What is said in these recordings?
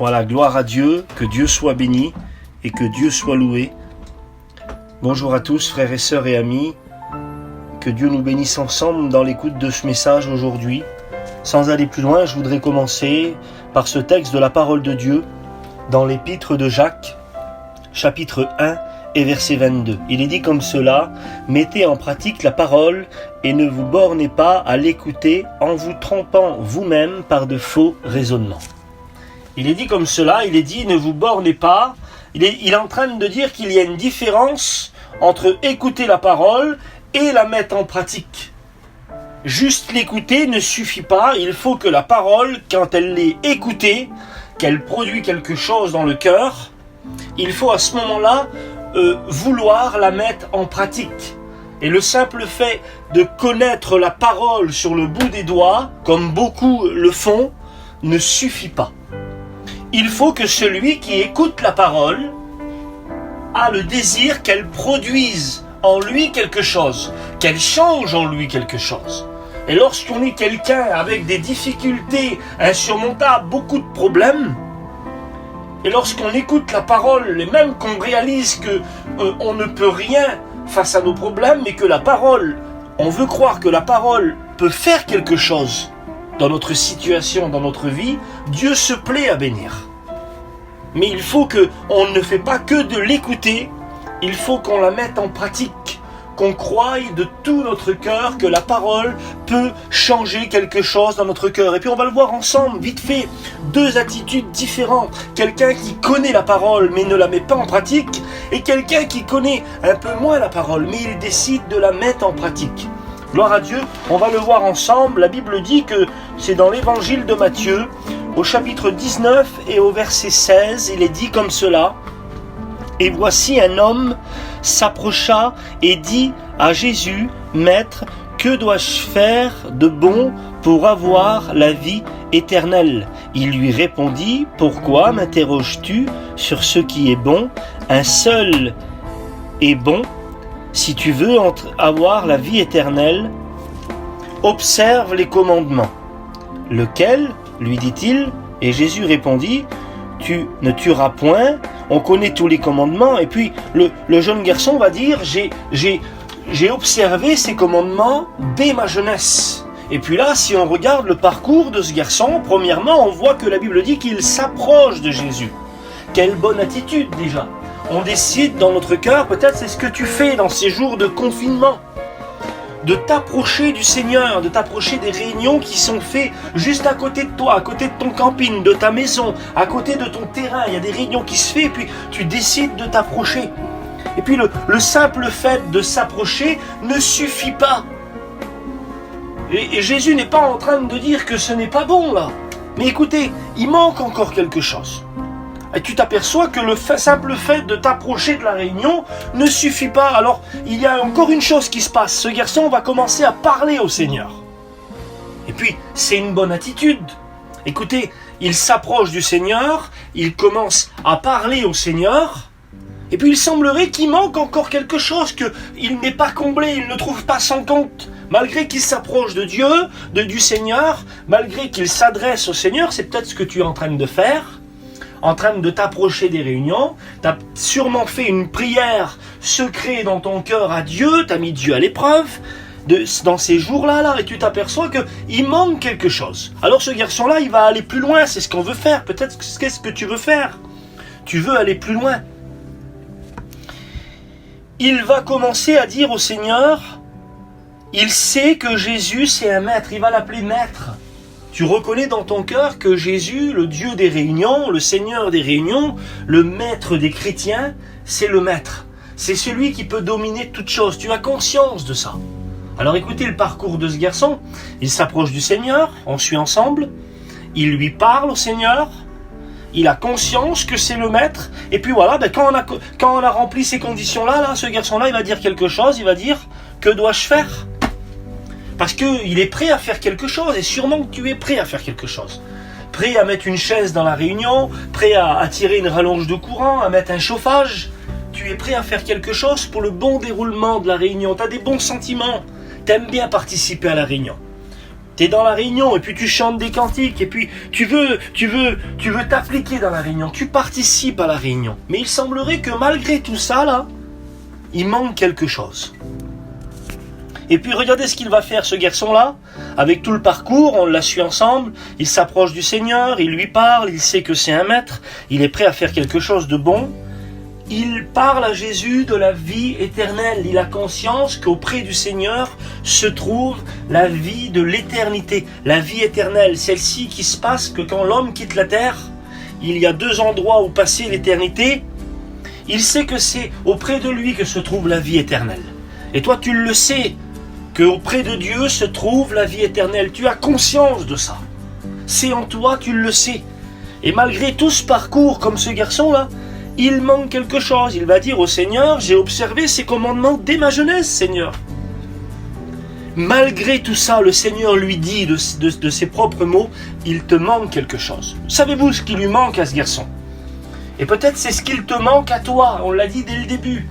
Voilà, gloire à Dieu, que Dieu soit béni et que Dieu soit loué. Bonjour à tous, frères et sœurs et amis. Que Dieu nous bénisse ensemble dans l'écoute de ce message aujourd'hui. Sans aller plus loin, je voudrais commencer par ce texte de la parole de Dieu dans l'épître de Jacques, chapitre 1 et verset 22. Il est dit comme cela: « Mettez en pratique la parole et ne vous bornez pas à l'écouter en vous trompant vous-même par de faux raisonnements. » Il est dit comme cela, il est dit ne vous bornez pas. Il est en train de dire qu'il y a une différence entre écouter la parole et la mettre en pratique. Juste l'écouter ne suffit pas, il faut que la parole, quand elle est écoutée, qu'elle produit quelque chose dans le cœur, il faut à ce moment-là vouloir la mettre en pratique. Et le simple fait de connaître la parole sur le bout des doigts, comme beaucoup le font, ne suffit pas. Il faut que celui qui écoute la parole a le désir qu'elle produise en lui quelque chose, qu'elle change en lui quelque chose. Et lorsqu'on est quelqu'un avec des difficultés insurmontables, beaucoup de problèmes, et lorsqu'on écoute la parole, et même qu'on réalise qu'on ne peut rien face à nos problèmes, mais que la parole, on veut croire que la parole peut faire quelque chose dans notre situation, dans notre vie, Dieu se plaît à bénir. Mais il faut qu'on ne fait pas que de l'écouter, il faut qu'on la mette en pratique, qu'on croie de tout notre cœur que la parole peut changer quelque chose dans notre cœur. Et puis on va le voir ensemble, vite fait, deux attitudes différentes. Quelqu'un qui connaît la parole mais ne la met pas en pratique, et quelqu'un qui connaît un peu moins la parole mais il décide de la mettre en pratique. Gloire à Dieu, on va le voir ensemble. La Bible dit que c'est dans l'évangile de Matthieu, au chapitre 19 et au verset 16, il est dit comme cela: « Et voici un homme s'approcha et dit à Jésus, « Maître, que dois-je faire de bon pour avoir la vie éternelle ?» Il lui répondit, « Pourquoi m'interroges-tu sur ce qui est bon? Un seul est bon. Si tu veux avoir la vie éternelle, observe les commandements. » Lequel, lui dit-il, et Jésus répondit, « Tu ne tueras point. » On connaît tous les commandements. Et puis le jeune garçon va dire, j'ai observé ces commandements dès ma jeunesse. Et puis là, si on regarde le parcours de ce garçon, premièrement, on voit que la Bible dit qu'il s'approche de Jésus. Quelle bonne attitude déjà. On décide dans notre cœur, peut-être c'est ce que tu fais dans ces jours de confinement, de t'approcher du Seigneur, de t'approcher des réunions qui sont faites juste à côté de toi, à côté de ton camping, de ta maison, à côté de ton terrain. Il y a des réunions qui se font et puis tu décides de t'approcher. Et puis le simple fait de s'approcher ne suffit pas. Et Jésus n'est pas en train de dire que ce n'est pas bon là. Mais écoutez, il manque encore quelque chose. Et tu t'aperçois que le simple fait de t'approcher de la réunion ne suffit pas. Alors, il y a encore une chose qui se passe. Ce garçon va commencer à parler au Seigneur. Et puis, c'est une bonne attitude. Écoutez, il s'approche du Seigneur, il commence à parler au Seigneur, et puis il semblerait qu'il manque encore quelque chose, qu'il n'est pas comblé, il ne trouve pas son compte. Malgré qu'il s'approche de Dieu, du Seigneur, malgré qu'il s'adresse au Seigneur, c'est peut-être ce que tu es en train de faire, en train de t'approcher des réunions, tu as sûrement fait une prière secrète dans ton cœur à Dieu, tu as mis Dieu à l'épreuve dans ces jours-là, et tu t'aperçois qu'il manque quelque chose. Alors ce garçon-là, il va aller plus loin, c'est ce qu'on veut faire. Peut-être qu'est-ce que tu veux faire? Tu veux aller plus loin. Il va commencer à dire au Seigneur, il sait que Jésus c'est un maître, il va l'appeler maître. Tu reconnais dans ton cœur que Jésus, le Dieu des réunions, le Seigneur des réunions, le maître des chrétiens, c'est le maître. C'est celui qui peut dominer toute chose. Tu as conscience de ça. Alors écoutez le parcours de ce garçon. Il s'approche du Seigneur, on suit ensemble. Il lui parle au Seigneur. Il a conscience que c'est le maître. Et puis voilà, quand on a rempli ces conditions-là, ce garçon-là, il va dire quelque chose. Il va dire, que dois-je faire ? Parce qu'il est prêt à faire quelque chose, et sûrement que tu es prêt à faire quelque chose. Prêt à mettre une chaise dans la réunion, prêt à tirer une rallonge de courant, à mettre un chauffage. Tu es prêt à faire quelque chose pour le bon déroulement de la réunion. Tu as des bons sentiments, tu aimes bien participer à la réunion. Tu es dans la réunion et puis tu chantes des cantiques et puis tu veux t'appliquer dans la réunion, tu participes à la réunion. Mais il semblerait que malgré tout ça, là, il manque quelque chose. Et puis regardez ce qu'il va faire, ce garçon-là, avec tout le parcours, on l'a su ensemble, il s'approche du Seigneur, il lui parle, il sait que c'est un maître, il est prêt à faire quelque chose de bon. Il parle à Jésus de la vie éternelle, il a conscience qu'auprès du Seigneur se trouve la vie de l'éternité, la vie éternelle, celle-ci qui se passe que quand l'homme quitte la terre, il y a 2 endroits où passer l'éternité, il sait que c'est auprès de lui que se trouve la vie éternelle. Et toi tu le sais, qu'auprès de Dieu se trouve la vie éternelle. Tu as conscience de ça. C'est en toi, tu le sais. Et malgré tout ce parcours, comme ce garçon-là, il manque quelque chose. Il va dire au Seigneur, j'ai observé ces commandements dès ma jeunesse, Seigneur. Malgré tout ça, le Seigneur lui dit de ses propres mots, il te manque quelque chose. Savez-vous ce qui lui manque à ce garçon? Et peut-être c'est ce qu'il te manque à toi, on l'a dit dès le début.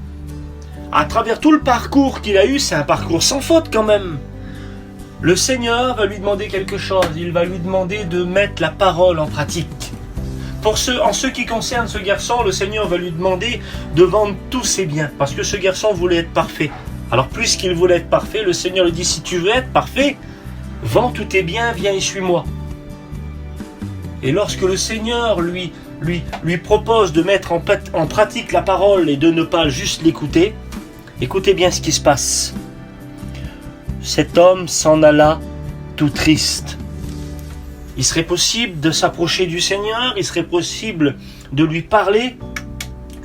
À travers tout le parcours qu'il a eu, c'est un parcours sans faute quand même. Le Seigneur va lui demander quelque chose, il va lui demander de mettre la parole en pratique. En ce qui concerne ce garçon, le Seigneur va lui demander de vendre tous ses biens, parce que ce garçon voulait être parfait. Alors puisqu'il voulait être parfait, le Seigneur lui dit, si tu veux être parfait, vends tous tes biens, viens et suis-moi. Et lorsque le Seigneur lui propose de mettre en pratique la parole et de ne pas juste l'écouter, écoutez bien ce qui se passe. Cet homme s'en alla tout triste. Il serait possible de s'approcher du Seigneur, il serait possible de lui parler,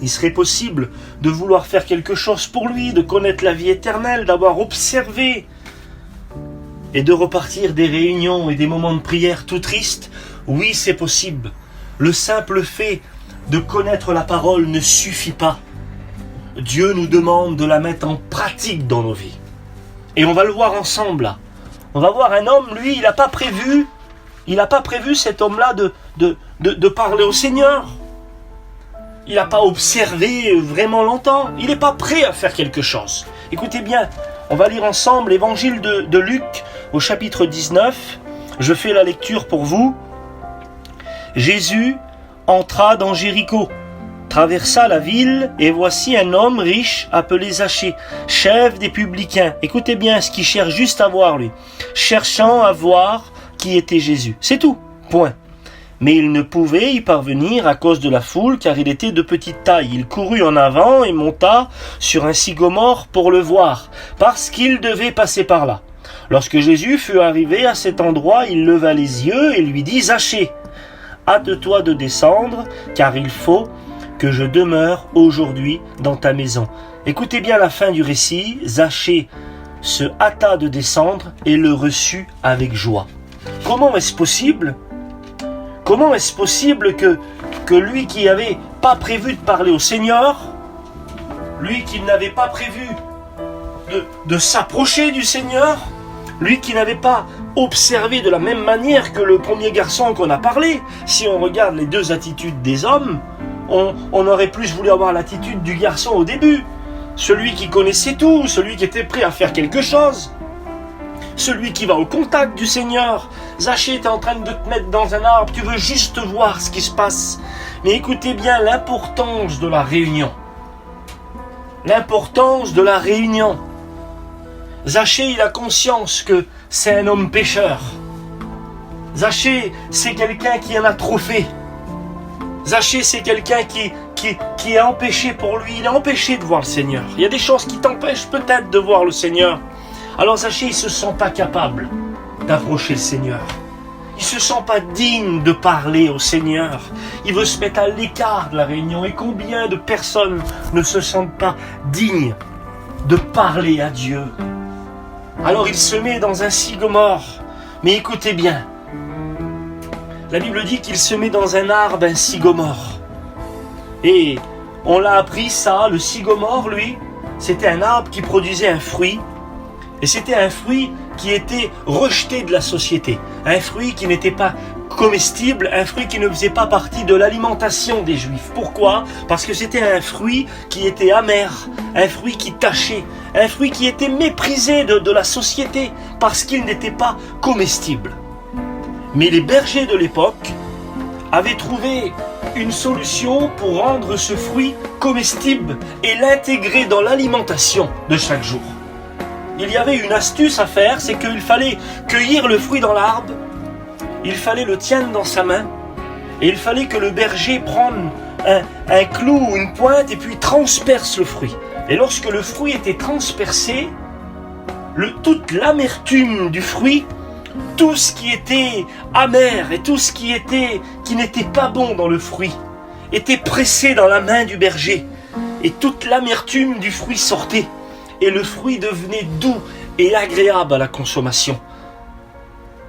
il serait possible de vouloir faire quelque chose pour lui, de connaître la vie éternelle, d'avoir observé et de repartir des réunions et des moments de prière tout tristes. Oui, c'est possible. Le simple fait de connaître la parole ne suffit pas. Dieu nous demande de la mettre en pratique dans nos vies. Et on va le voir ensemble là. On va voir un homme, lui, il n'a pas prévu cet homme-là de parler au Seigneur. Il n'a pas observé vraiment longtemps. Il n'est pas prêt à faire quelque chose. Écoutez bien, on va lire ensemble l'évangile de Luc au chapitre 19. Je fais la lecture pour vous. Jésus entra dans Jéricho, traversa la ville, et voici un homme riche appelé Zachée, chef des publicains. Écoutez bien ce qu'il cherche juste à voir, lui. Cherchant à voir qui était Jésus. C'est tout. Point. Mais il ne pouvait y parvenir à cause de la foule, car il était de petite taille. Il courut en avant et monta sur un sycomore pour le voir, parce qu'il devait passer par là. Lorsque Jésus fut arrivé à cet endroit, il leva les yeux et lui dit, Zachée, hâte-toi de descendre, car il faut que je demeure aujourd'hui dans ta maison. Écoutez bien la fin du récit. Zachée se hâta de descendre et le reçut avec joie. Comment est-ce possible? Comment est-ce possible que lui qui n'avait pas prévu de parler au Seigneur, lui qui n'avait pas prévu de s'approcher du Seigneur, lui qui n'avait pas observé de la même manière que le premier garçon qu'on a parlé, si on regarde les 2 attitudes des hommes, on aurait plus voulu avoir l'attitude du garçon au début, celui qui connaissait tout, celui qui était prêt à faire quelque chose, celui qui va au contact du Seigneur. Zachée, tu es en train de te mettre dans un arbre, tu veux juste voir ce qui se passe. Mais écoutez bien l'importance de la réunion. L'importance de la réunion. Zachée, il a conscience que c'est un homme pécheur. Zachée, c'est quelqu'un qui en a trop fait. Zachée, c'est quelqu'un qui est empêché pour lui. Il est empêché de voir le Seigneur. Il y a des choses qui t'empêchent peut-être de voir le Seigneur. Alors Zachée, il ne se sent pas capable d'approcher le Seigneur. Il ne se sent pas digne de parler au Seigneur. Il veut se mettre à l'écart de la réunion. Et combien de personnes ne se sentent pas dignes de parler à Dieu? Alors il se met dans un sycomore. Mais écoutez bien, la Bible dit qu'il se met dans un arbre, un sycomore. Et on l'a appris ça, le sycomore, lui, c'était un arbre qui produisait un fruit. Et c'était un fruit qui était rejeté de la société. Un fruit qui n'était pas comestible, un fruit qui ne faisait pas partie de l'alimentation des Juifs. Pourquoi? Parce que c'était un fruit qui était amer, un fruit qui tachait, un fruit qui était méprisé de la société, parce qu'il n'était pas comestible. Mais les bergers de l'époque avaient trouvé une solution pour rendre ce fruit comestible et l'intégrer dans l'alimentation de chaque jour. Il y avait une astuce à faire, c'est qu'il fallait cueillir le fruit dans l'arbre, il fallait le tiendre dans sa main, et il fallait que le berger prenne un clou ou une pointe et puis transperce le fruit. Et lorsque le fruit était transpercé, toute l'amertume du fruit, tout ce qui était amer et tout ce qui n'était pas bon dans le fruit, était pressé dans la main du berger. Et toute l'amertume du fruit sortait. Et le fruit devenait doux et agréable à la consommation.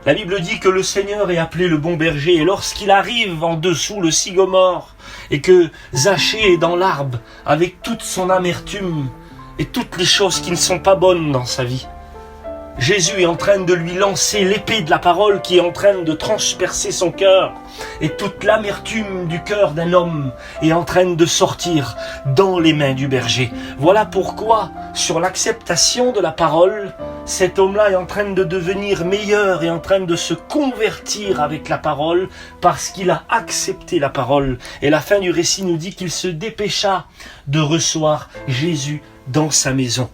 La Bible dit que le Seigneur est appelé le bon berger, et lorsqu'il arrive en dessous le sycomore, et que Zachée est dans l'arbre avec toute son amertume et toutes les choses qui ne sont pas bonnes dans sa vie, Jésus est en train de lui lancer l'épée de la parole qui est en train de transpercer son cœur. Et toute l'amertume du cœur d'un homme est en train de sortir dans les mains du berger. Voilà pourquoi, sur l'acceptation de la parole, cet homme-là est en train de devenir meilleur et en train de se convertir avec la parole parce qu'il a accepté la parole. Et la fin du récit nous dit qu'il se dépêcha de recevoir Jésus dans sa maison.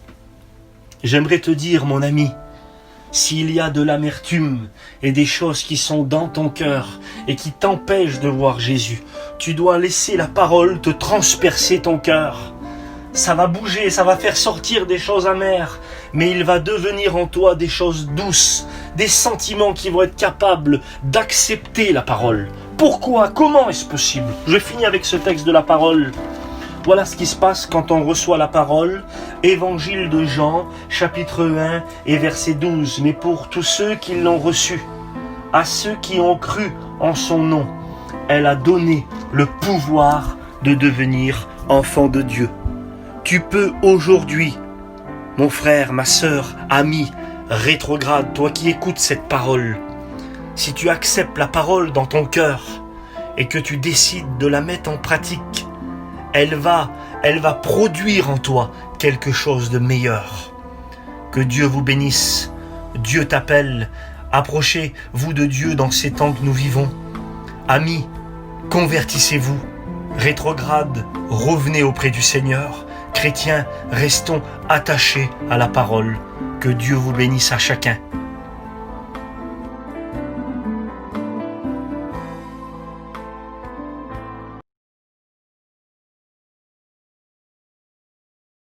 J'aimerais te dire, mon ami, s'il y a de l'amertume et des choses qui sont dans ton cœur et qui t'empêchent de voir Jésus, tu dois laisser la parole te transpercer ton cœur. Ça va bouger, ça va faire sortir des choses amères, mais il va devenir en toi des choses douces, des sentiments qui vont être capables d'accepter la parole. Pourquoi? Comment est-ce possible? Je finis avec ce texte de la parole. Voilà ce qui se passe quand on reçoit la parole. Évangile de Jean, chapitre 1 et verset 12. Mais pour tous ceux qui l'ont reçu, à ceux qui ont cru en son nom, elle a donné le pouvoir de devenir enfant de Dieu. Tu peux aujourd'hui, mon frère, ma sœur, ami, rétrograde, toi qui écoutes cette parole, si tu acceptes la parole dans ton cœur et que tu décides de la mettre en pratique, elle va produire en toi quelque chose de meilleur. Que Dieu vous bénisse. Dieu t'appelle. Approchez-vous de Dieu dans ces temps que nous vivons. Amis, convertissez-vous. Rétrogrades, revenez auprès du Seigneur. Chrétiens, restons attachés à la parole. Que Dieu vous bénisse à chacun.